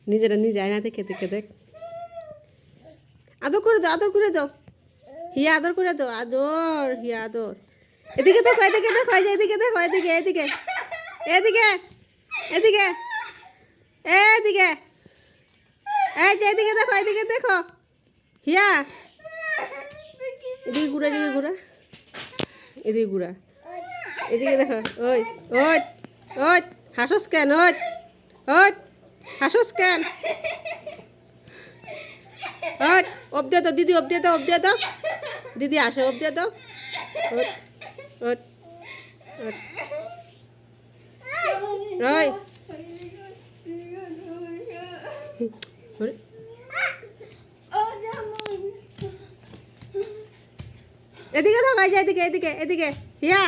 নিজেরা নিজে আয়না দেখে দেখে দেখ। আদর করে দাও, আদর করে দাও, হিয়া আদর করে দাও, আদর, হিয়া আদর। এদিকে দেখো, এদিকে দেখো, এই যে এদিকে দেখো, এদিকে এদিকে এদিকে এদিকে এদিকে, এই যে এদিকে দেখো, এদিকে দেখো, হিয়া এদিকে ঘুরা, এদিকে ঘুরা, এদিকে ঘুরা, এদিকে দেখো। ওই ওই ওই হাসস কেন? ওই ওই হাসস কেন? ওই অব দিয়ে দাও দিদি, অব দিয়ে দাও, অব দিয়ে দাও দিদি, আসো অব দিয়ে দাও। ওই ওই ওই এদিকে থাকো, এই যে এদিকে এদিকে এদিকে, হিয়া